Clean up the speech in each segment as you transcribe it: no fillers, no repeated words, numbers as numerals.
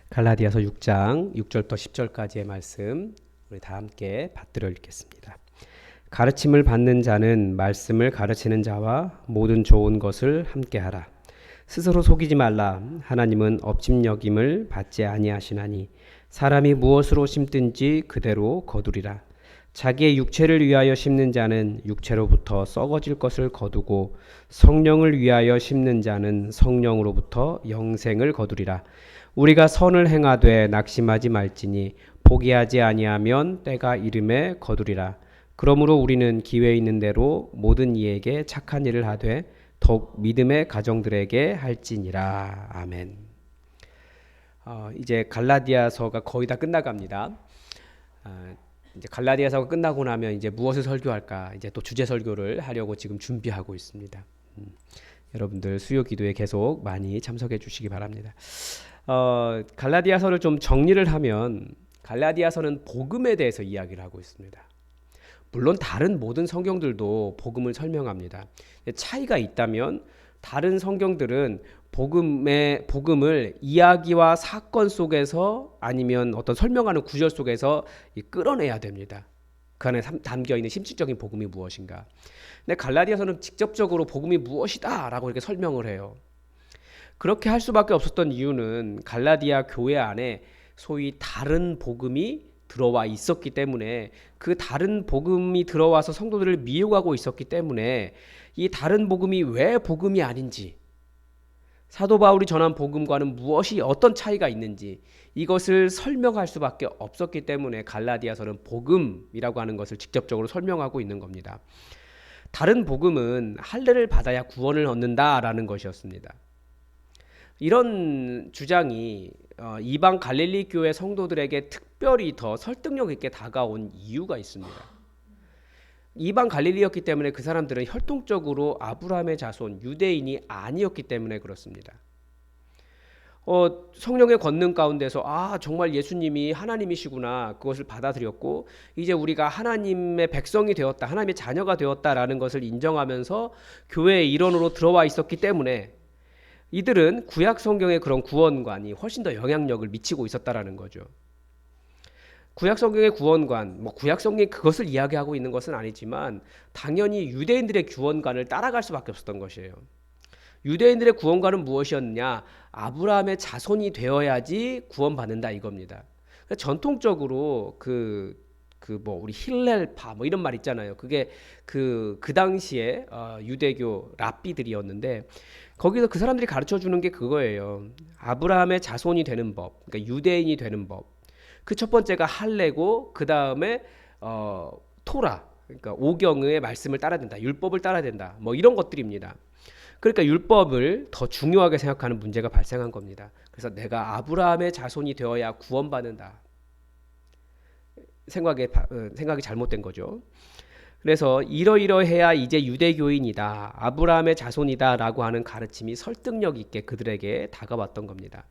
갈라디아서 6장 6절부터 10절까지의 말씀 우리 다 함께 받들어 읽겠습니다. 가르침을 받는 자는 말씀을 가르치는 자와 모든 좋은 것을 함께 하라. 스스로 속이지 말라. 하나님은 업심여김을 받지 아니하시나니 사람이 무엇으로 심든지 그대로 거두리라. 자기의 육체를 위하여 심는 자는 육체로부터 썩어질 것을 거두고 성령을 위하여 심는 자는 성령으로부터 영생을 거두리라. 우리가 선을 행하되 낙심하지 말지니 포기하지 아니하면 때가 이름에 거두리라. 그러므로 우리는 기회 있는 대로 모든 이에게 착한 일을 하되 더욱 믿음의 가정들에게 할지니라. 아멘. 이제 갈라디아서가 거의 다 끝나갑니다. 이제 갈라디아서가 끝나고 나면 이제 무엇을 설교할까? 이제 또 주제 설교를 하려고 지금 준비하고 있습니다. 여러분들 수요 기도에 계속 많이 참석해 주시기 바랍니다. 갈라디아서를 좀 정리를 하면 갈라디아서는 복음에 대해서 이야기를 하고 있습니다. 물론 다른 모든 성경들도 복음을 설명합니다. 차이가 있다면 다른 성경들은 복음을 이야기와 사건 속에서 아니면 어떤 설명하는 구절 속에서 끌어내야 됩니다. 그 안에 담겨있는 심층적인 복음이 무엇인가. 근데 갈라디아서는 직접적으로 복음이 무엇이다 라고 이렇게 설명을 해요. 그렇게 할 수밖에 없었던 이유는 갈라디아 교회 안에 소위 다른 복음이 들어와 있었기 때문에, 그 다른 복음이 들어와서 성도들을 미혹하고 있었기 때문에 이 다른 복음이 왜 복음이 아닌지, 사도 바울이 전한 복음과는 무엇이 어떤 차이가 있는지 이것을 설명할 수밖에 없었기 때문에 갈라디아서는 복음이라고 하는 것을 직접적으로 설명하고 있는 겁니다. 다른 복음은 할례를 받아야 구원을 얻는다라는 것이었습니다. 이런 주장이 이방 갈릴리 교회 성도들에게 특별히 더 설득력 있게 다가온 이유가 있습니다. 이방 갈릴리였기 때문에 그 사람들은 혈통적으로 아브라함의 자손 유대인이 아니었기 때문에 그렇습니다. 성령의 권능 가운데서 정말 예수님이 하나님이시구나, 그것을 받아들였고 이제 우리가 하나님의 백성이 되었다, 하나님의 자녀가 되었다라는 것을 인정하면서 교회의 일원으로 들어와 있었기 때문에 이들은 구약 성경의 그런 구원관이 훨씬 더 영향력을 미치고 있었다라는 거죠. 구약 성경의 구원관, 구약 성경이 그것을 이야기하고 있는 것은 아니지만 당연히 유대인들의 구원관을 따라갈 수밖에 없었던 것이에요. 유대인들의 구원관은 무엇이었느냐? 아브라함의 자손이 되어야지 구원받는다 이겁니다. 전통적으로 우리 힐렐파 이런 말 있잖아요. 그게 그 당시에 유대교 랍비들이었는데 거기서 그 사람들이 가르쳐 주는 게 그거예요. 아브라함의 자손이 되는 법, 그러니까 유대인이 되는 법. 그 첫 번째가 할례고, 그 다음에 토라, 그러니까 오경의 말씀을 따라야 된다, 율법을 따라야 된다, 이런 것들입니다. 그러니까 율법을 더 중요하게 생각하는 문제가 발생한 겁니다. 그래서 내가 아브라함의 자손이 되어야 구원받는다. 생각이 잘못된 거죠. 그래서 이러이러해야 이제 유대교인이다, 아브라함의 자손이다 라고 하는 가르침이 설득력 있게 그들에게 다가왔던 겁니다.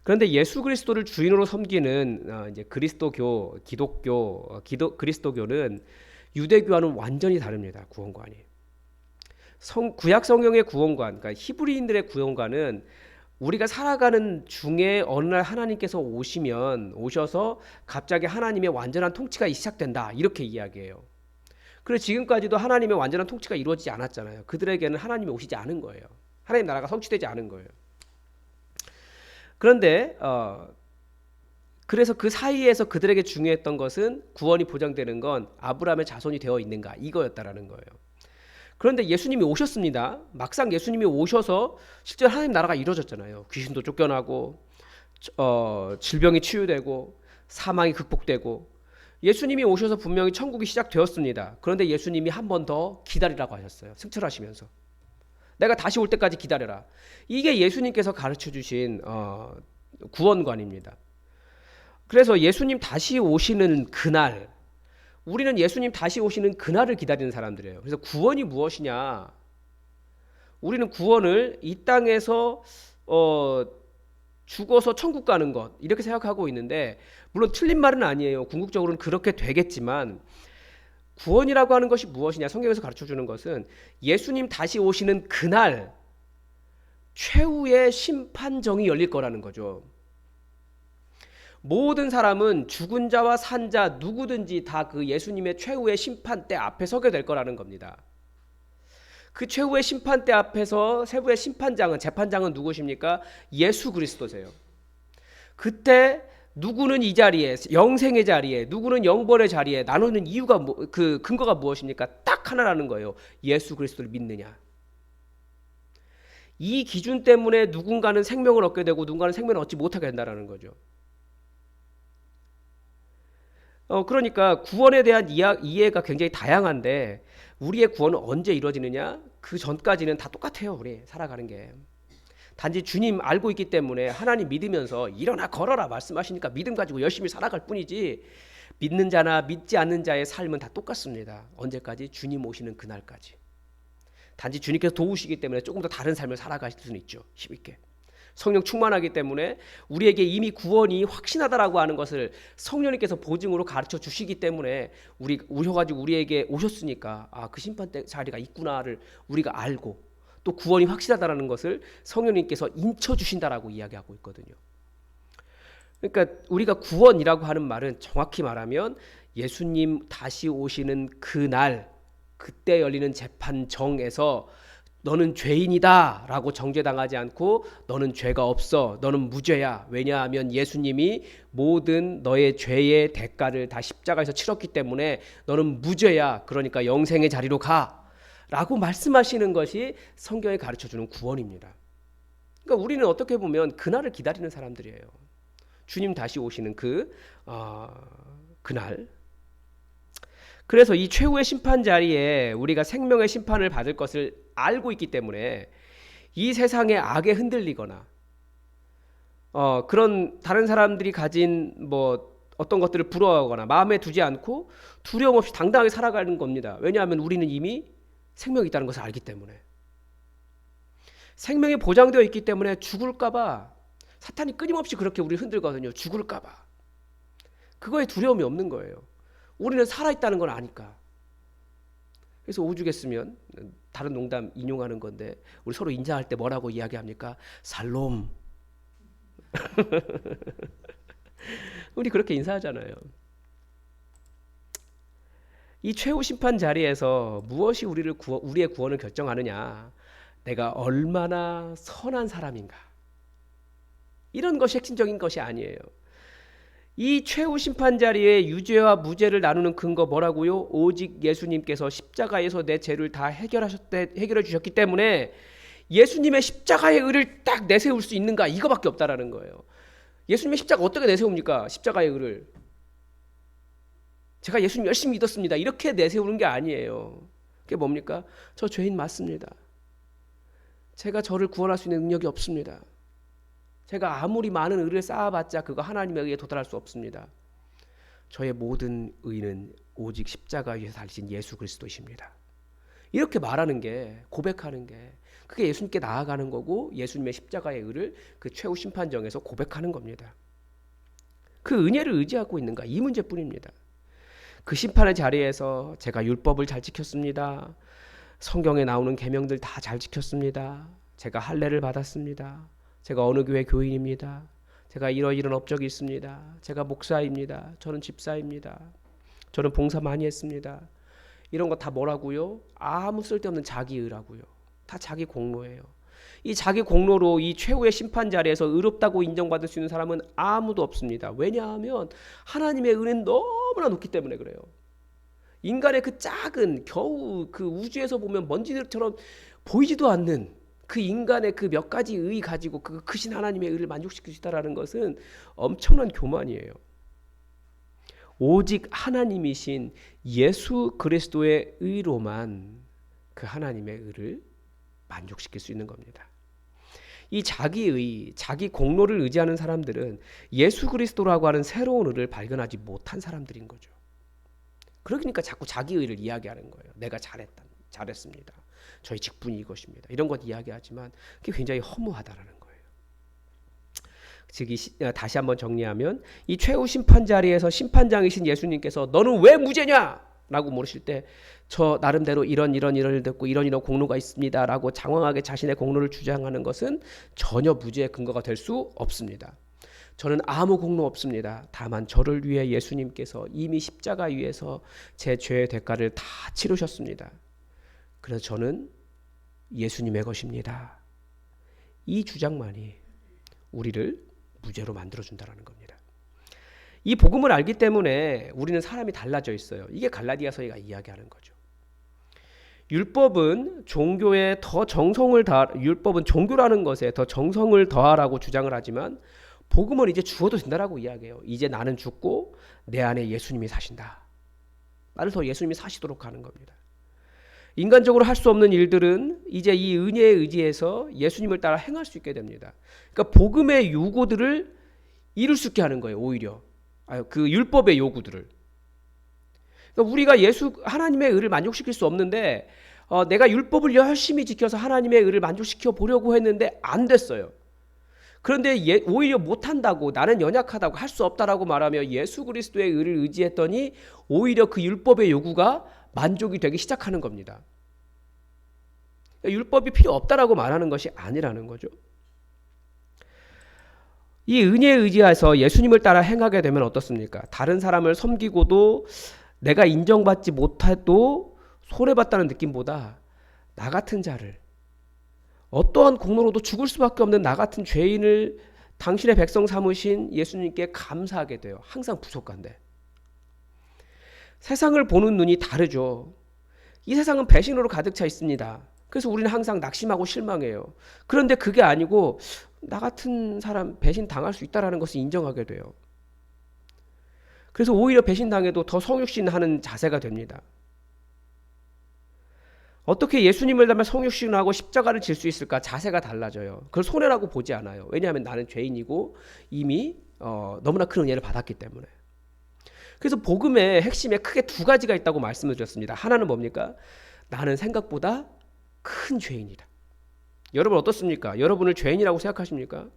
그런데 예수 그리스도를 주인으로 섬기는 이제 그리스도교, 그리스도교는 유대교와는 완전히 다릅니다. 구원관이. 구약 성경의 구원관, 그러니까 히브리인들의 구원관은 우리가 살아가는 중에 어느 날 하나님께서 오셔서 갑자기 하나님의 완전한 통치가 시작된다, 이렇게 이야기해요. 그래서 지금까지도 하나님의 완전한 통치가 이루어지지 않았잖아요. 그들에게는 하나님이 오시지 않은 거예요. 하나님 나라가 성취되지 않은 거예요. 그런데 그래서 그 사이에서 그들에게 중요했던 것은 구원이 보장되는 건 아브라함의 자손이 되어 있는가, 이거였다라는 거예요. 그런데 예수님이 오셨습니다. 막상 예수님이 오셔서 실제 하나님 나라가 이루어졌잖아요. 귀신도 쫓겨나고 질병이 치유되고 사망이 극복되고 예수님이 오셔서 분명히 천국이 시작되었습니다. 그런데 예수님이 한 번 더 기다리라고 하셨어요. 승천하시면서 내가 다시 올 때까지 기다려라. 이게 예수님께서 가르쳐 주신 구원관입니다. 그래서 예수님 다시 오시는 그날, 우리는 예수님 다시 오시는 그날을 기다리는 사람들이에요. 그래서 구원이 무엇이냐? 우리는 구원을 이 땅에서 죽어서 천국 가는 것, 이렇게 생각하고 있는데, 물론 틀린 말은 아니에요. 궁극적으로는 그렇게 되겠지만 구원이라고 하는 것이 무엇이냐? 성경에서 가르쳐주는 것은 예수님 다시 오시는 그날 최후의 심판정이 열릴 거라는 거죠. 모든 사람은 죽은 자와 산 자 누구든지 다 그 예수님의 최후의 심판대 앞에 서게 될 거라는 겁니다. 그 최후의 심판대 앞에서 세부의 심판장은, 재판장은 누구십니까? 예수 그리스도세요. 그때 누구는 이 자리에, 영생의 자리에, 누구는 영벌의 자리에 나누는 이유가 그 근거가 무엇입니까? 딱 하나라는 거예요. 예수 그리스도를 믿느냐. 이 기준 때문에 누군가는 생명을 얻게 되고 누군가는 생명을 얻지 못하게 된다는 거죠. 그러니까 구원에 대한 이해가 굉장히 다양한데 우리의 구원은 언제 이루어지느냐? 그 전까지는 다 똑같아요. 우리 살아가는 게. 단지 주님 알고 있기 때문에 하나님 믿으면서 일어나 걸어라 말씀하시니까 믿음 가지고 열심히 살아갈 뿐이지, 믿는 자나 믿지 않는 자의 삶은 다 똑같습니다. 언제까지? 주님 오시는 그날까지. 단지 주님께서 도우시기 때문에 조금 더 다른 삶을 살아가실 수는 있죠. 힘있게. 성령 충만하기 때문에 우리에게 이미 구원이 확신하다라고 하는 것을 성령님께서 보증으로 가르쳐 주시기 때문에 오셔가지고 우리에게 오셨으니까 그 심판 자리가 있구나를 우리가 알고 또 구원이 확실하다라는 것을 성령님께서 인쳐 주신다라고 이야기하고 있거든요. 그러니까 우리가 구원이라고 하는 말은 정확히 말하면 예수님 다시 오시는 그날, 그때 열리는 재판정에서 너는 죄인이다 라고 정죄당하지 않고 너는 죄가 없어, 너는 무죄야. 왜냐하면 예수님이 모든 너의 죄의 대가를 다 십자가에서 치렀기 때문에 너는 무죄야. 그러니까 영생의 자리로 가 라고 말씀하시는 것이 성경에 가르쳐주는 구원입니다. 그러니까 우리는 어떻게 보면 그날을 기다리는 사람들이에요. 주님 다시 오시는 그날. 그래서 이 최후의 심판 자리에 우리가 생명의 심판을 받을 것을 알고 있기 때문에 이 세상의 악에 흔들리거나 그런 다른 사람들이 가진 어떤 것들을 부러워하거나 마음에 두지 않고 두려움 없이 당당하게 살아가는 겁니다. 왜냐하면 우리는 이미 생명이 있다는 것을 알기 때문에. 생명이 보장되어 있기 때문에 죽을까봐 사탄이 끊임없이 그렇게 우리 흔들거든요. 죽을까봐. 그거에 두려움이 없는 거예요. 우리는 살아있다는 걸 아니까. 그래서 오죽했으면, 다른 농담 인용하는 건데 우리 서로 인사할 때 뭐라고 이야기합니까? 살롬. 우리 그렇게 인사하잖아요. 이 최후 심판 자리에서 무엇이 우리의 구원을 결정하느냐? 내가 얼마나 선한 사람인가? 이런 것이 핵심적인 것이 아니에요. 이 최후 심판 자리에 유죄와 무죄를 나누는 근거 뭐라고요? 오직 예수님께서 십자가에서 내 죄를 다 해결해 주셨기 때문에 예수님의 십자가의 의를 딱 내세울 수 있는가? 이거밖에 없다라는 거예요. 예수님의 십자가 어떻게 내세웁니까? 십자가의 의를. 제가 예수님 열심히 믿었습니다. 이렇게 내세우는 게 아니에요. 그게 뭡니까? 저 죄인 맞습니다. 제가 저를 구원할 수 있는 능력이 없습니다. 제가 아무리 많은 의를 쌓아봤자 그거 하나님의 의에 도달할 수 없습니다. 저의 모든 의는 오직 십자가 위에서 달리신 예수 그리스도이십니다. 이렇게 말하는 게, 고백하는 게, 그게 예수님께 나아가는 거고 예수님의 십자가의 의를 그 최후 심판정에서 고백하는 겁니다. 그 은혜를 의지하고 있는가? 이 문제뿐입니다. 그 심판의 자리에서 제가 율법을 잘 지켰습니다. 성경에 나오는 계명들 다 잘 지켰습니다. 제가 할례를 받았습니다. 제가 어느 교회 교인입니다. 제가 이런 업적이 있습니다. 제가 목사입니다. 저는 집사입니다. 저는 봉사 많이 했습니다. 이런 거 다 뭐라고요? 아무 쓸데없는 자기의라고요. 다 자기 공로예요. 이 자기 공로로 이 최후의 심판 자리에서 의롭다고 인정받을 수 있는 사람은 아무도 없습니다. 왜냐하면 하나님의 은혜는 너무나 높기 때문에 그래요. 인간의 그 작은, 겨우 그 우주에서 보면 먼지들처럼 보이지도 않는 그 인간의 그 몇 가지 의 가지고 그 크신 하나님의 의를 만족시킬 수 있다는 것은 엄청난 교만이에요. 오직 하나님이신 예수 그리스도의 의로만 그 하나님의 의를 만족시킬 수 있는 겁니다. 이 자기의, 자기 공로를 의지하는 사람들은 예수 그리스도라고 하는 새로운 의를 발견하지 못한 사람들인 거죠. 그러니까 자꾸 자기 의를 이야기하는 거예요. 내가 잘했습니다. 저희 직분이 이것입니다. 이런 것 이야기하지만 그게 굉장히 허무하다라는 거예요. 즉 다시 한번 정리하면 이 최후 심판 자리에서 심판장이신 예수님께서 너는 왜 무죄냐? 라고 물으실 때 저 나름대로 이런 일을 듣고 이런 공로가 있습니다. 라고 장황하게 자신의 공로를 주장하는 것은 전혀 무죄의 근거가 될 수 없습니다. 저는 아무 공로 없습니다. 다만 저를 위해 예수님께서 이미 십자가 위에서 제 죄의 대가를 다 치르셨습니다. 그래서 저는 예수님의 것입니다. 이 주장만이 우리를 무죄로 만들어준다는 겁니다. 이 복음을 알기 때문에 우리는 사람이 달라져 있어요. 이게 갈라디아서가 이야기하는 거죠. 율법은 종교라는 것에 더 정성을 더하라고 주장을 하지만 복음은 이제 죽어도 된다라고 이야기해요. 이제 나는 죽고 내 안에 예수님이 사신다. 나를 더 예수님이 사시도록 하는 겁니다. 인간적으로 할 수 없는 일들은 이제 이 은혜에 의지해서 예수님을 따라 행할 수 있게 됩니다. 그러니까 복음의 요구들을 이룰 수 있게 하는 거예요. 오히려 그 율법의 요구들을. 그러니까 우리가 하나님의 의를 만족시킬 수 없는데 내가 율법을 열심히 지켜서 하나님의 의를 만족시켜 보려고 했는데 안 됐어요. 그런데 오히려 못한다고, 나는 연약하다고, 할 수 없다라고 말하며 예수 그리스도의 의를 의지했더니 오히려 그 율법의 요구가 만족이 되기 시작하는 겁니다. 그러니까 율법이 필요 없다라고 말하는 것이 아니라는 거죠. 이 은혜에 의지해서 예수님을 따라 행하게 되면 어떻습니까? 다른 사람을 섬기고도 내가 인정받지 못해도 손해봤다는 느낌보다 나 같은 자를, 어떠한 공로로도 죽을 수밖에 없는 나 같은 죄인을 당신의 백성 삼으신 예수님께 감사하게 돼요. 항상 부족한데. 세상을 보는 눈이 다르죠. 이 세상은 배신으로 가득 차 있습니다. 그래서 우리는 항상 낙심하고 실망해요. 그런데 그게 아니고 나 같은 사람 배신 당할 수 있다는 것을 인정하게 돼요. 그래서 오히려 배신당해도 더 성육신하는 자세가 됩니다. 어떻게 예수님을 닮아 성육신하고 십자가를 질 수 있을까? 자세가 달라져요. 그걸 손해라고 보지 않아요. 왜냐하면 나는 죄인이고 이미 너무나 큰 은혜를 받았기 때문에. 그래서 복음의 핵심에 크게 두 가지가 있다고 말씀을 드렸습니다. 하나는 뭡니까? 나는 생각보다 큰 죄인이다. 여러분 어떻습니까? 여러분을 죄인이라고 생각하십니까?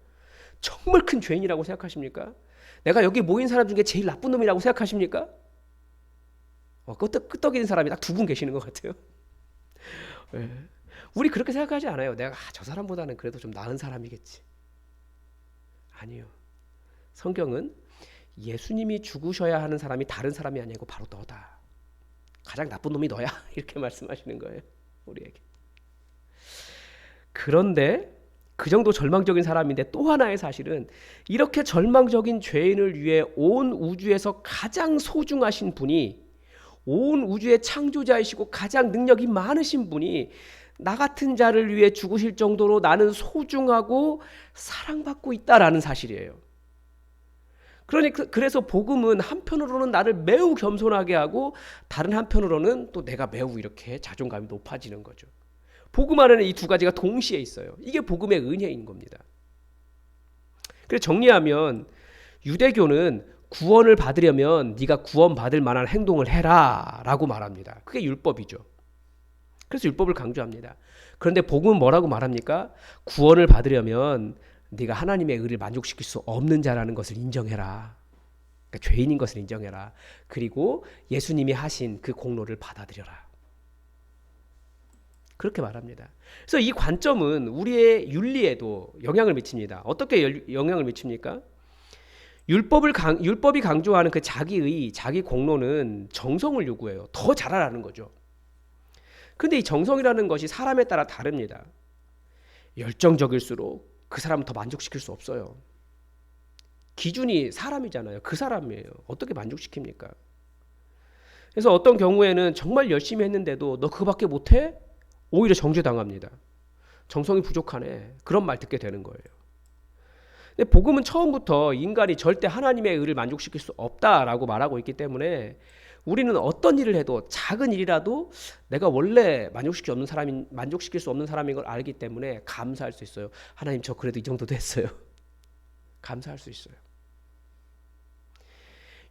정말 큰 죄인이라고 생각하십니까? 내가 여기 모인 사람 중에 제일 나쁜 놈이라고 생각하십니까? 끄떡이는 사람이 딱 두 분 계시는 것 같아요. 네. 우리 그렇게 생각하지 않아요. 내가 저 사람보다는 그래도 좀 나은 사람이겠지. 아니요. 성경은 예수님이 죽으셔야 하는 사람이 다른 사람이 아니고 바로 너다. 가장 나쁜 놈이 너야. 이렇게 말씀하시는 거예요. 우리에게. 그런데 그 정도 절망적인 사람인데 또 하나의 사실은 이렇게 절망적인 죄인을 위해 온 우주에서 가장 소중하신 분이, 온 우주의 창조자이시고 가장 능력이 많으신 분이 나 같은 자를 위해 죽으실 정도로 나는 소중하고 사랑받고 있다라는 사실이에요. 그래서 복음은 한편으로는 나를 매우 겸손하게 하고 다른 한편으로는 또 내가 매우 이렇게 자존감이 높아지는 거죠. 복음 안에는 이 두 가지가 동시에 있어요. 이게 복음의 은혜인 겁니다. 그래서 정리하면 유대교는 구원을 받으려면 네가 구원받을 만한 행동을 해라 라고 말합니다. 그게 율법이죠. 그래서 율법을 강조합니다. 그런데 복음은 뭐라고 말합니까? 구원을 받으려면 네가 하나님의 의를 만족시킬 수 없는 자라는 것을 인정해라. 그러니까 죄인인 것을 인정해라. 그리고 예수님이 하신 그 공로를 받아들여라. 그렇게 말합니다. 그래서 이 관점은 우리의 윤리에도 영향을 미칩니다. 어떻게 영향을 미칩니까? 율법이 강조하는 그 자기의, 자기 공로는 정성을 요구해요. 더 잘하라는 거죠. 근데 이 정성이라는 것이 사람에 따라 다릅니다. 열정적일수록 그 사람을 더 만족시킬 수 없어요. 기준이 사람이잖아요. 그 사람이에요. 어떻게 만족시킵니까? 그래서 어떤 경우에는 정말 열심히 했는데도 너 그거밖에 못해? 오히려 정죄당합니다. 정성이 부족하네. 그런 말 듣게 되는 거예요. 근데 복음은 처음부터 인간이 절대 하나님의 의를 만족시킬 수 없다라고 말하고 있기 때문에 우리는 어떤 일을 해도 작은 일이라도 내가 원래 만족시킬 수 없는 사람인 걸 알기 때문에 감사할 수 있어요. 하나님 저 그래도 이 정도 됐어요. 감사할 수 있어요.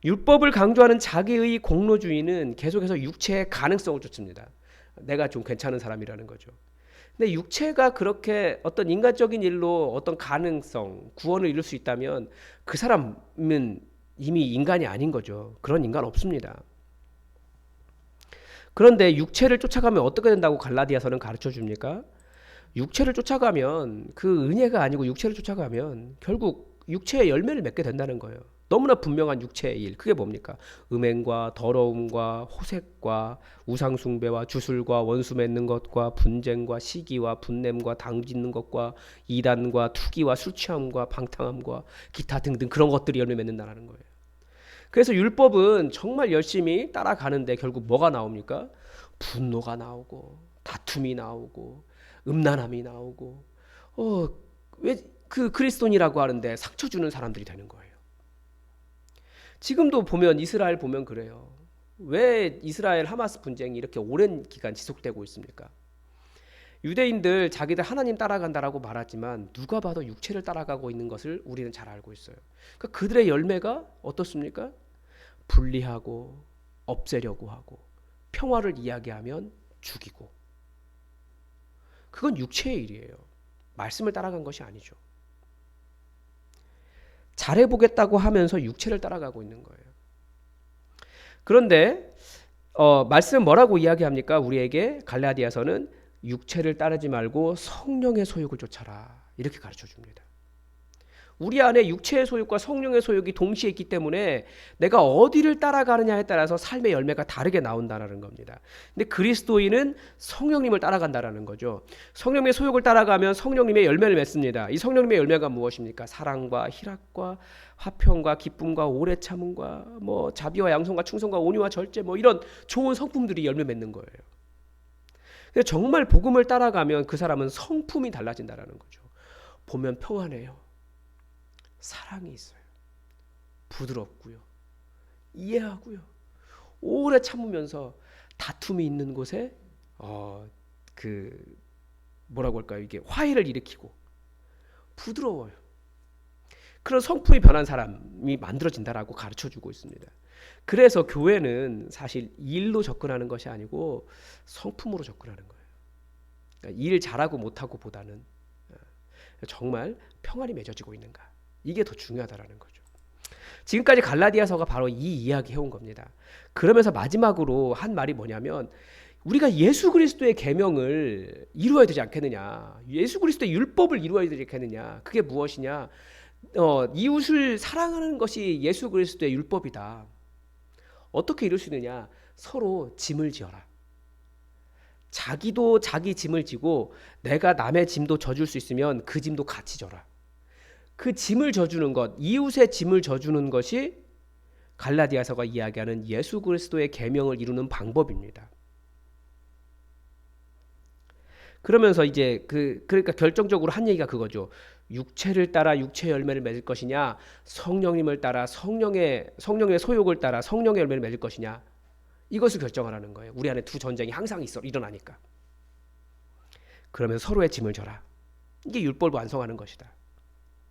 율법을 강조하는 자기의 공로주의는 계속해서 육체의 가능성을 쫓습니다. 내가 좀 괜찮은 사람이라는 거죠. 근데 육체가 그렇게 어떤 인간적인 일로 어떤 가능성, 구원을 이룰 수 있다면 그 사람은 이미 인간이 아닌 거죠. 그런 인간 없습니다. 그런데 육체를 쫓아가면 어떻게 된다고 갈라디아서는 가르쳐 줍니까? 육체를 쫓아가면 그 은혜가 아니고 육체를 쫓아가면 결국 육체의 열매를 맺게 된다는 거예요. 너무나 분명한 육체의 일. 그게 뭡니까? 음행과 더러움과 호색과 우상숭배와 주술과 원수 맺는 것과 분쟁과 시기와 분냄과 당짓는 것과 이단과 투기와 술취함과 방탕함과 기타 등등 그런 것들이 열매 맺는다는 거예요. 그래서 율법은 정말 열심히 따라가는데 결국 뭐가 나옵니까? 분노가 나오고 다툼이 나오고 음란함이 나오고 왜 그 그리스도인이라고 하는데 상처 주는 사람들이 되는 거예요. 지금도 보면 이스라엘 보면 그래요. 왜 이스라엘 하마스 분쟁이 이렇게 오랜 기간 지속되고 있습니까? 유대인들 자기들 하나님 따라간다라고 말하지만 누가 봐도 육체를 따라가고 있는 것을 우리는 잘 알고 있어요. 그러니까 그들의 열매가 어떻습니까? 분리하고 없애려고 하고 평화를 이야기하면 죽이고. 그건 육체의 일이에요. 말씀을 따라간 것이 아니죠. 잘해보겠다고 하면서 육체를 따라가고 있는 거예요. 그런데 말씀은 뭐라고 이야기합니까? 우리에게 갈라디아서는 육체를 따르지 말고 성령의 소욕을 쫓아라 이렇게 가르쳐 줍니다. 우리 안에 육체의 소욕과 성령의 소욕이 동시에 있기 때문에 내가 어디를 따라가느냐에 따라서 삶의 열매가 다르게 나온다는 겁니다. 근데 그리스도인은 성령님을 따라간다는 거죠. 성령님의 소욕을 따라가면 성령님의 열매를 맺습니다. 이 성령님의 열매가 무엇입니까? 사랑과 희락과 화평과 기쁨과 오래 참음과 자비와 양성과 충성과 온유와 절제 이런 좋은 성품들이 열매 맺는 거예요. 근데 정말 복음을 따라가면 그 사람은 성품이 달라진다는 거죠. 보면 평안해요. 사랑이 있어요. 부드럽고요. 이해하고요. 오래 참으면서 다툼이 있는 곳에 뭐라고 할까요? 이게 화해를 일으키고 부드러워요. 그런 성품이 변한 사람이 만들어진다라고 가르쳐주고 있습니다. 그래서 교회는 사실 일로 접근하는 것이 아니고 성품으로 접근하는 거예요. 그러니까 일 잘하고 못하고 보다는 정말 평안이 맺어지고 있는가. 이게 더 중요하다라는 거죠. 지금까지 갈라디아서가 바로 이 이야기 해온 겁니다. 그러면서 마지막으로 한 말이 뭐냐면 우리가 예수 그리스도의 계명을 이루어야 되지 않겠느냐. 예수 그리스도의 율법을 이루어야 되지 않겠느냐. 그게 무엇이냐. 이웃을 사랑하는 것이 예수 그리스도의 율법이다. 어떻게 이룰 수 있느냐. 서로 짐을 지어라. 자기도 자기 짐을 지고 내가 남의 짐도 져줄 수 있으면 그 짐도 같이 져라. 그 짐을 져주는 것, 이웃의 짐을 져주는 것이 갈라디아서가 이야기하는 예수 그리스도의 계명을 이루는 방법입니다. 그러면서 이제 그러니까 결정적으로 한 얘기가 그거죠. 육체를 따라 육체의 열매를 맺을 것이냐, 성령님을 따라 성령의 소욕을 따라 성령의 열매를 맺을 것이냐, 이것을 결정하라는 거예요. 우리 안에 두 전쟁이 항상 일어나니까. 그러면 서로의 짐을 져라. 이게 율법을 완성하는 것이다.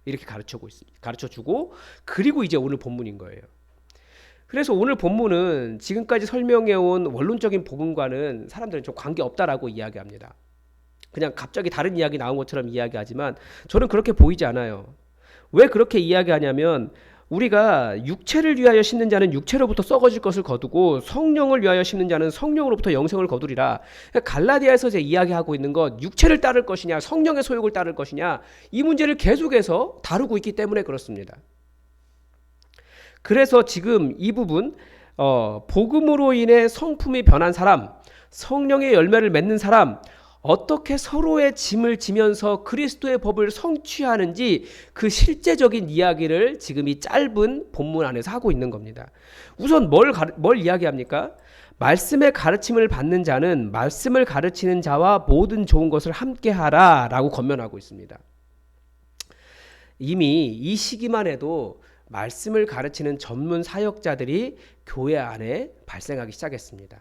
이렇게 가르쳐주고 그리고 이제 오늘 본문인 거예요. 그래서 오늘 본문은 지금까지 설명해온 원론적인 복음과는 사람들은 좀 관계없다라고 이야기합니다. 그냥 갑자기 다른 이야기 나온 것처럼 이야기하지만 저는 그렇게 보이지 않아요. 왜 그렇게 이야기하냐면 우리가 육체를 위하여 심는 자는 육체로부터 썩어질 것을 거두고 성령을 위하여 심는 자는 성령으로부터 영생을 거두리라. 갈라디아에서 이제 이야기하고 있는 것, 육체를 따를 것이냐 성령의 소욕을 따를 것이냐, 이 문제를 계속해서 다루고 있기 때문에 그렇습니다. 그래서 지금 이 부분 복음으로 인해 성품이 변한 사람, 성령의 열매를 맺는 사람, 어떻게 서로의 짐을 지면서 그리스도의 법을 성취하는지 그 실제적인 이야기를 지금 이 짧은 본문 안에서 하고 있는 겁니다. 우선 뭘 이야기합니까? 말씀의 가르침을 받는 자는 말씀을 가르치는 자와 모든 좋은 것을 함께하라 라고 권면하고 있습니다. 이미 이 시기만 해도 말씀을 가르치는 전문 사역자들이 교회 안에 발생하기 시작했습니다.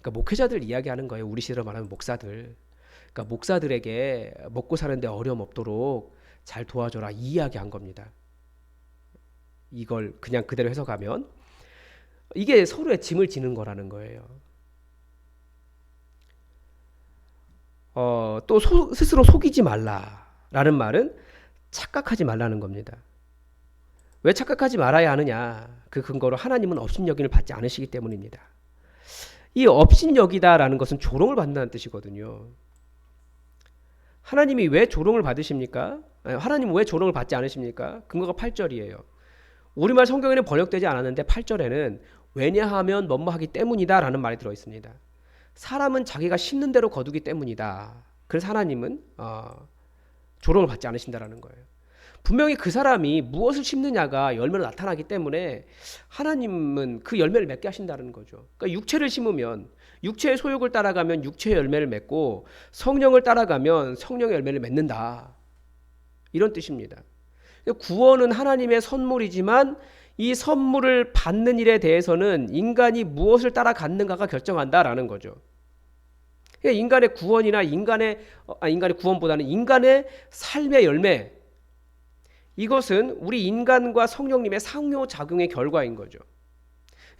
그러니까 목회자들 이야기하는 거예요. 우리 시대로 말하면 목사들. 그러니까 목사들에게 먹고 사는데 어려움 없도록 잘 도와줘라, 이 이야기한 겁니다. 이걸 그냥 그대로 해석하면 이게 서로의 짐을 지는 거라는 거예요. 또 스스로 속이지 말라라는 말은 착각하지 말라는 겁니다. 왜 착각하지 말아야 하느냐? 그 근거로 하나님은 업신여김을 받지 않으시기 때문입니다. 이 업신여기다라는 것은 조롱을 받는다는 뜻이거든요. 하나님이 왜 조롱을 받으십니까? 하나님 왜 조롱을 받지 않으십니까? 근거가 8절이에요. 우리말 성경에는 번역되지 않았는데 8절에는 왜냐하면 뭐뭐하기 때문이다 라는 말이 들어있습니다. 사람은 자기가 심는 대로 거두기 때문이다. 그래서 하나님은 조롱을 받지 않으신다라는 거예요. 분명히 그 사람이 무엇을 심느냐가 열매로 나타나기 때문에 하나님은 그 열매를 맺게 하신다는 거죠. 그러니까 육체를 심으면 육체의 소욕을 따라가면 육체의 열매를 맺고 성령을 따라가면 성령의 열매를 맺는다. 이런 뜻입니다. 구원은 하나님의 선물이지만 이 선물을 받는 일에 대해서는 인간이 무엇을 따라갔는가가 결정한다라는 거죠. 그러니까 인간의 구원이나 인간의 구원보다는 인간의 삶의 열매, 이것은 우리 인간과 성령님의 상호작용의 결과인 거죠.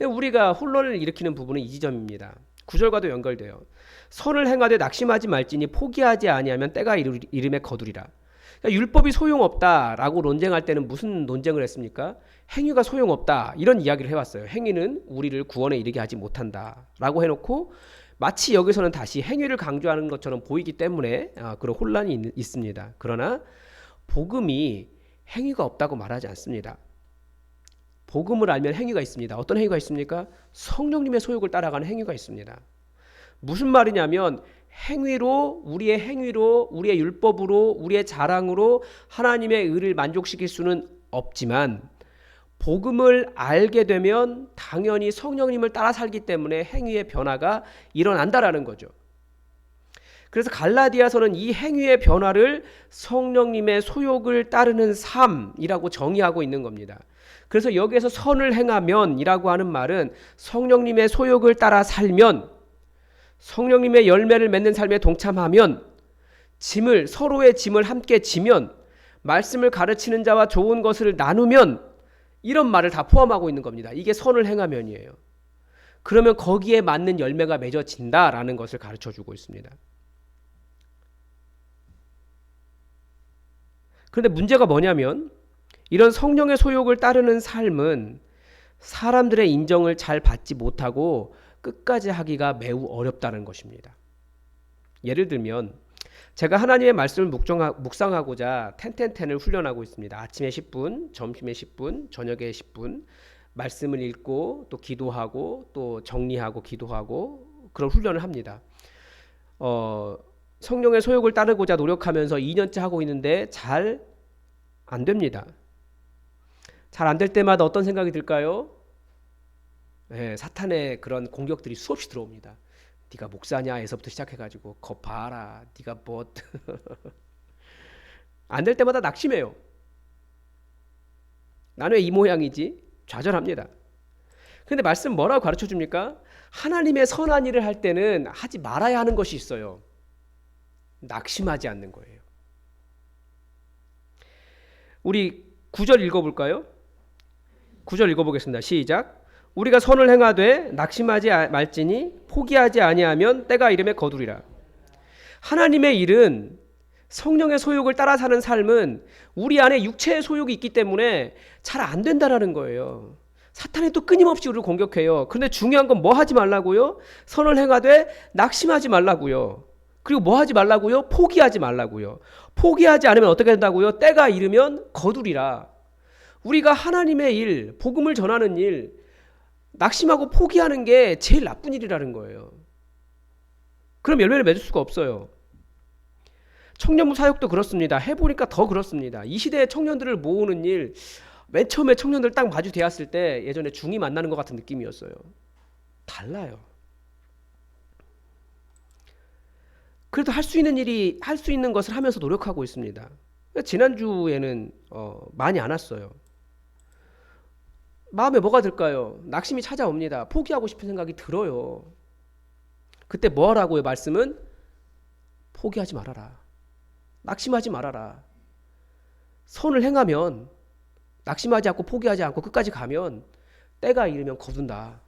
우리가 혼란을 일으키는 부분은 이 지점입니다. 9절과도 연결돼요. 선을 행하되 낙심하지 말지니 포기하지 아니하면 때가 이름에 거두리라. 그러니까 율법이 소용없다라고 논쟁할 때는 무슨 논쟁을 했습니까? 행위가 소용없다 이런 이야기를 해왔어요. 행위는 우리를 구원에 이르게 하지 못한다라고 해놓고 마치 여기서는 다시 행위를 강조하는 것처럼 보이기 때문에 그런 혼란이 있습니다. 그러나 복음이 행위가 없다고 말하지 않습니다. 복음을 알면 행위가 있습니다. 어떤 행위가 있습니까? 성령님의 소욕을 따라가는 행위가 있습니다. 무슨 말이냐면 우리의 행위로, 우리의 율법으로, 우리의 자랑으로 하나님의 의를 만족시킬 수는 없지만 복음을 알게 되면 당연히 성령님을 따라 살기 때문에 행위의 변화가 일어난다라는 거죠. 그래서 갈라디아서는 이 행위의 변화를 성령님의 소욕을 따르는 삶이라고 정의하고 있는 겁니다. 그래서 여기에서 선을 행하면 이라고 하는 말은 성령님의 소욕을 따라 살면, 성령님의 열매를 맺는 삶에 동참하면, 서로의 짐을 함께 지면, 말씀을 가르치는 자와 좋은 것을 나누면, 이런 말을 다 포함하고 있는 겁니다. 이게 선을 행하면이에요. 그러면 거기에 맞는 열매가 맺어진다라는 것을 가르쳐주고 있습니다. 그런데 문제가 뭐냐면 이런 성령의 소욕을 따르는 삶은 사람들의 인정을 잘 받지 못하고 끝까지 하기가 매우 어렵다는 것입니다. 예를 들면 제가 하나님의 말씀을 묵상하고자 10:10:10을 훈련하고 있습니다. 아침에 10분, 점심에 10분, 저녁에 10분 말씀을 읽고 또 기도하고 또 정리하고 기도하고 그런 훈련을 합니다. 성령의 소욕을 따르고자 노력하면서 2년째 하고 있는데 잘 안 됩니다. 잘 안 될 때마다 어떤 생각이 들까요? 사탄의 그런 공격들이 수없이 들어옵니다. 네가 목사냐에서부터 시작해가지고 거 봐라, 네가 뭐 안 될 때마다 낙심해요. 나는 왜 이 모양이지? 좌절합니다. 근데 말씀 뭐라고 가르쳐 줍니까? 하나님의 선한 일을 할 때는 하지 말아야 하는 것이 있어요. 낙심하지 않는 거예요. 우리 9절 읽어볼까요? 9절 읽어보겠습니다. 시작. 우리가 선을 행하되 낙심하지 말지니 포기하지 아니하면 때가 이름에 거두리라. 하나님의 일은, 성령의 소욕을 따라 사는 삶은 우리 안에 육체의 소욕이 있기 때문에 잘 안 된다라는 거예요. 사탄이 또 끊임없이 우리를 공격해요. 그런데 중요한 건 뭐 하지 말라고요? 선을 행하되 낙심하지 말라고요. 그리고 뭐 하지 말라고요? 포기하지 말라고요. 포기하지 않으면 어떻게 된다고요? 때가 이르면 거두리라. 우리가 하나님의 일, 복음을 전하는 일, 낙심하고 포기하는 게 제일 나쁜 일이라는 거예요. 그럼 열매를 맺을 수가 없어요. 청년부 사역도 그렇습니다. 해보니까 더 그렇습니다. 이 시대의 청년들을 모으는 일, 맨 처음에 청년들 딱 마주 대었을 때 예전에 중이 만나는 것 같은 느낌이었어요. 달라요. 그래도 할 수 있는 것을 하면서 노력하고 있습니다. 지난주에는 많이 안 왔어요. 마음에 뭐가 들까요? 낙심이 찾아옵니다. 포기하고 싶은 생각이 들어요. 그때 뭐 하라고요? 말씀은 포기하지 말아라. 낙심하지 말아라. 선을 행하면, 낙심하지 않고 포기하지 않고 끝까지 가면 때가 이르면 거둔다.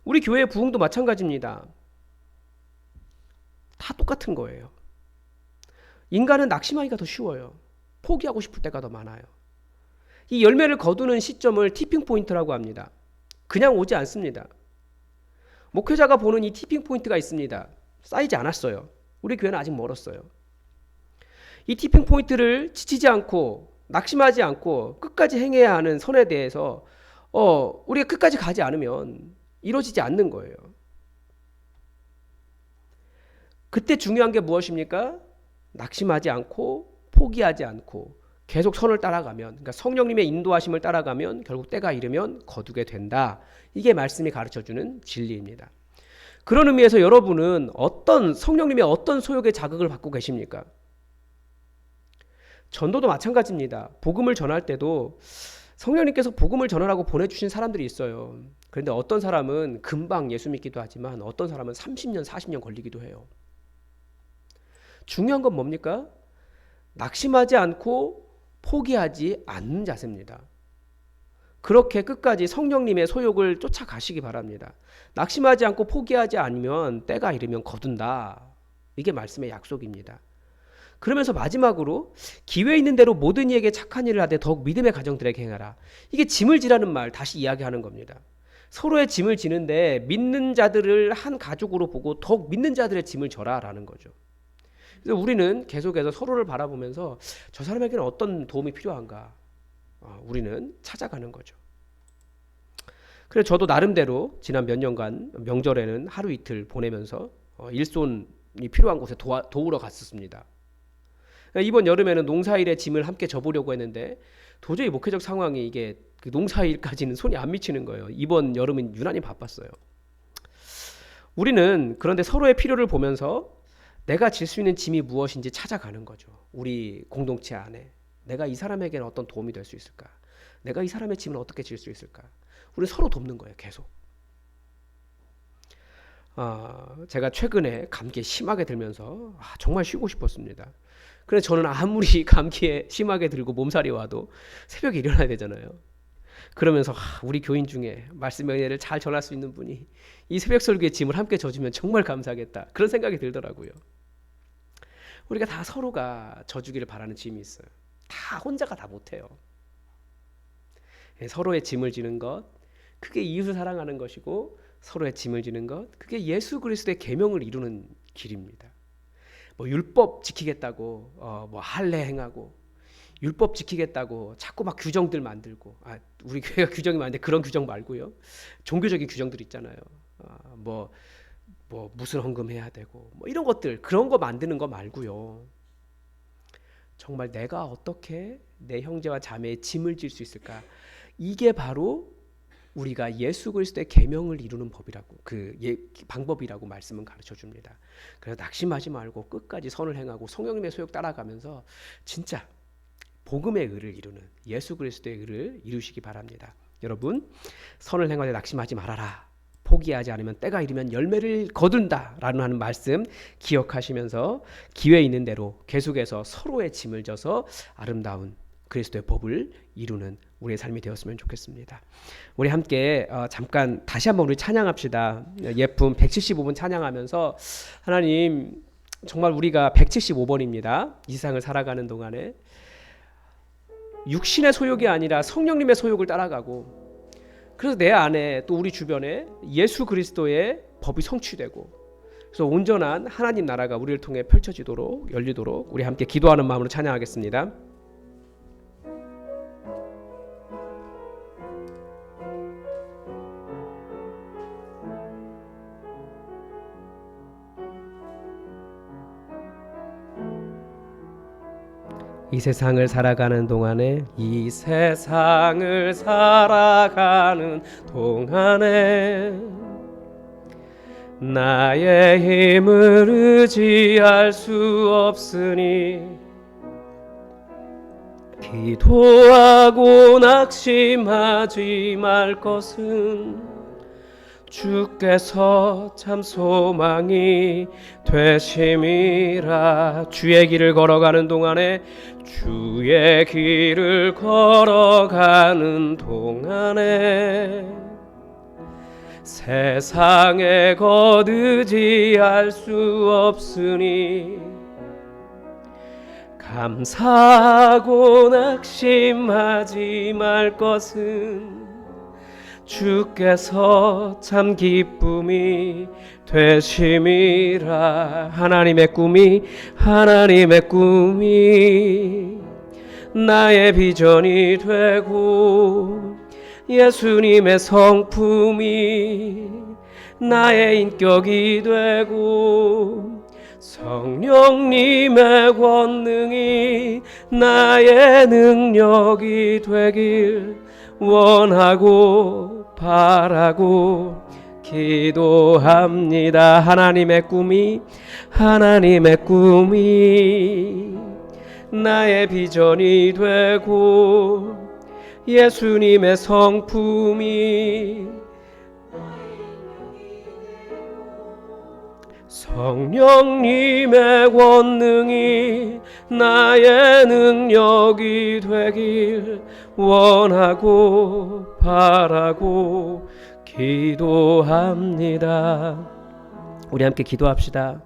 우리 교회의 부흥도 마찬가지입니다. 다 똑같은 거예요. 인간은 낙심하기가 더 쉬워요. 포기하고 싶을 때가 더 많아요. 이 열매를 거두는 시점을 티핑 포인트라고 합니다. 그냥 오지 않습니다. 목회자가 보는 이 티핑 포인트가 있습니다. 쌓이지 않았어요. 우리 교회는 아직 멀었어요. 이 티핑 포인트를 지치지 않고 낙심하지 않고 끝까지 행해야 하는 선에 대해서 우리가 끝까지 가지 않으면 이루어지지 않는 거예요. 그때 중요한 게 무엇입니까? 낙심하지 않고 포기하지 않고 계속 선을 따라가면, 그러니까 성령님의 인도하심을 따라가면 결국 때가 이르면 거두게 된다. 이게 말씀이 가르쳐주는 진리입니다. 그런 의미에서 여러분은 성령님의 어떤 소욕의 자극을 받고 계십니까? 전도도 마찬가지입니다. 복음을 전할 때도 성령님께서 복음을 전하라고 보내주신 사람들이 있어요. 그런데 어떤 사람은 금방 예수 믿기도 하지만 어떤 사람은 30년, 40년 걸리기도 해요. 중요한 건 뭡니까? 낙심하지 않고 포기하지 않는 자세입니다. 그렇게 끝까지 성령님의 소욕을 쫓아가시기 바랍니다. 낙심하지 않고 포기하지 않으면 때가 이르면 거둔다. 이게 말씀의 약속입니다. 그러면서 마지막으로 기회 있는 대로 모든 이에게 착한 일을 하되 더욱 믿음의 가정들에게 행하라. 이게 짐을 지라는 말 다시 이야기하는 겁니다. 서로의 짐을 지는데 믿는 자들을 한 가족으로 보고 더욱 믿는 자들의 짐을 져라라는 거죠. 그래서 우리는 계속해서 서로를 바라보면서 저 사람에게는 어떤 도움이 필요한가 우리는 찾아가는 거죠. 그래서 저도 나름대로 지난 몇 년간 명절에는 하루 이틀 보내면서 일손이 필요한 곳에 도우러 갔었습니다. 이번 여름에는 농사일에 짐을 함께 져보려고 했는데 도저히 목회적 상황이 이게 그 농사일까지는 손이 안 미치는 거예요. 이번 여름은 유난히 바빴어요. 우리는 그런데 서로의 필요를 보면서 내가 질 수 있는 짐이 무엇인지 찾아가는 거죠. 우리 공동체 안에 내가 이 사람에게는 어떤 도움이 될 수 있을까? 내가 이 사람의 짐을 어떻게 질 수 있을까? 우리 서로 돕는 거예요. 계속. 제가 최근에 감기에 심하게 들면서 정말 쉬고 싶었습니다. 그래서 저는 아무리 감기에 심하게 들고 몸살이 와도 새벽에 일어나야 되잖아요. 그러면서 우리 교인 중에 말씀의 은혜를 잘 전할 수 있는 분이 이 새벽 설교의 짐을 함께 져주면 정말 감사하겠다. 그런 생각이 들더라고요. 우리가 다 서로가 져주기를 바라는 짐이 있어요. 다 혼자가 다 못해요. 서로의 짐을 지는 것, 그게 이웃을 사랑하는 것이고 서로의 짐을 지는 것, 그게 예수 그리스도의 계명을 이루는 길입니다. 율법 지키겠다고 할례 행하고 율법 지키겠다고 자꾸 막 규정들 만들고 우리 교회가 규정이 많은데 그런 규정 말고요. 종교적인 규정들 있잖아요. 무슨 헌금해야 되고 이런 것들 그런 거 만드는 거 말고요. 정말 내가 어떻게 내 형제와 자매의 짐을 질 수 있을까? 이게 바로 우리가 예수 그리스도의 계명을 이루는 법이라고 방법이라고 말씀은 가르쳐 줍니다. 그래서 낙심하지 말고 끝까지 선을 행하고 성령님의 소욕 따라가면서 진짜 복음의 의를 이루는 예수 그리스도의 의를 이루시기 바랍니다. 여러분 선을 행하되 낙심하지 말아라. 포기하지 않으면 때가 이르면 열매를 거둔다라는 하는 말씀 기억하시면서 기회 있는 대로 계속해서 서로의 짐을 져서 아름다운 그리스도의 법을 이루는 우리의 삶이 되었으면 좋겠습니다. 우리 함께 잠깐 다시 한번 우리 찬양합시다. 예품 175번 찬양하면서 하나님 정말 우리가 175번입니다. 이 세상을 살아가는 동안에 육신의 소욕이 아니라 성령님의 소욕을 따라가고 그래서 내 안에 또 우리 주변에 예수 그리스도의 법이 성취되고 그래서 온전한 하나님 나라가 우리를 통해 펼쳐지도록 열리도록 우리 함께 기도하는 마음으로 찬양하겠습니다. 이 세상을 살아가는 동안에 나의 힘을 의지할 수 없으니 기도하고 낙심하지 말 것은 주께서 참 소망이 되심이라. 주의 길을 걸어가는 동안에 세상에 거두지할 수 없으니 감사하고 낙심하지 말 것은 주께서 참 기쁨이 되심이라. 하나님의 꿈이 나의 비전이 되고 예수님의 성품이 나의 인격이 되고 성령님의 권능이 나의 능력이 되길 원하고 바라고 기도합니다. 하나님의 꿈이 나의 비전이 되고 예수님의 성품이 성령님의 권능이 나의 능력이 되길 원하고 바라고 기도합니다. 우리 함께 기도합시다.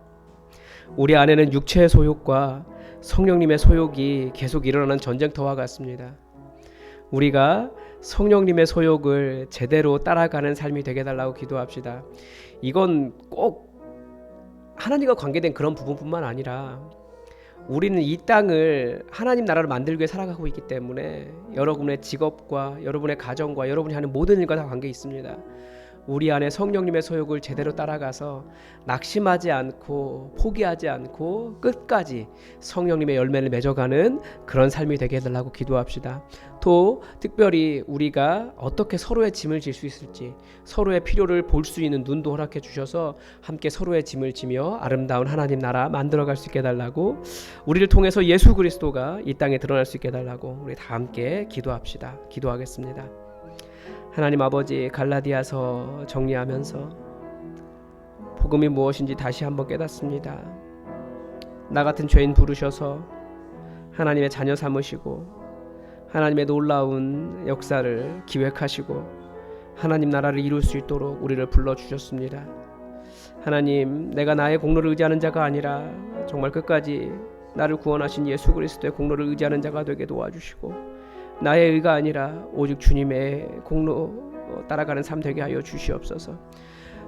우리 안에는 육체의 소욕과 성령님의 소욕이 계속 일어나는 전쟁터와 같습니다. 우리가 성령님의 소욕을 제대로 따라가는 삶이 되게 해달라고 기도합시다. 이건 꼭 하나님과 관계된 그런 부분뿐만 아니라 우리는 이 땅을 하나님 나라를 만들기 위해 살아가고 있기 때문에 여러분의 직업과 여러분의 가정과 여러분이 하는 모든 일과 다 관계 있습니다. 우리 안에 성령님의 소욕을 제대로 따라가서 낙심하지 않고 포기하지 않고 끝까지 성령님의 열매를 맺어가는 그런 삶이 되게 해달라고 기도합시다. 또 특별히 우리가 어떻게 서로의 짐을 질 수 있을지, 서로의 필요를 볼 수 있는 눈도 허락해 주셔서 함께 서로의 짐을 지며 아름다운 하나님 나라 만들어갈 수 있게 해달라고, 우리를 통해서 예수 그리스도가 이 땅에 드러날 수 있게 해달라고 우리 다 함께 기도합시다. 기도하겠습니다. 하나님 아버지, 갈라디아서 정리하면서 복음이 무엇인지 다시 한번 깨닫습니다. 나 같은 죄인 부르셔서 하나님의 자녀 삼으시고 하나님의 놀라운 역사를 기획하시고 하나님 나라를 이룰 수 있도록 우리를 불러주셨습니다. 하나님, 내가 나의 공로를 의지하는 자가 아니라 정말 끝까지 나를 구원하신 예수 그리스도의 공로를 의지하는 자가 되게 도와주시고 나의 의가 아니라 오직 주님의 공로 따라가는 삶 되게 하여 주시옵소서.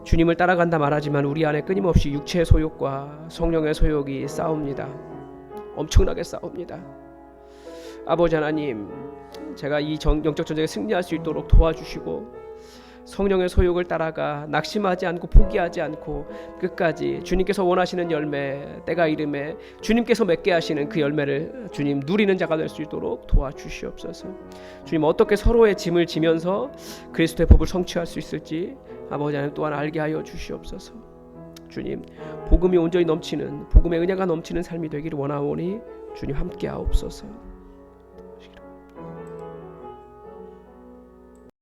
주님을 따라간다 말하지만 우리 안에 끊임없이 육체의 소욕과 성령의 소욕이 싸웁니다. 엄청나게 싸웁니다. 아버지 하나님, 제가 이 영적 전쟁에 승리할 수 있도록 도와주시고 성령의 소욕을 따라가 낙심하지 않고 포기하지 않고 끝까지 주님께서 원하시는 열매, 때가 이름에 주님께서 맺게 하시는 그 열매를 주님 누리는 자가 될 수 있도록 도와주시옵소서. 주님, 어떻게 서로의 짐을 지면서 그리스도의 법을 성취할 수 있을지 아버지 하나님 또한 알게 하여 주시옵소서. 주님, 복음이 온전히 넘치는, 복음의 은혜가 넘치는 삶이 되기를 원하오니 주님 함께 하옵소서.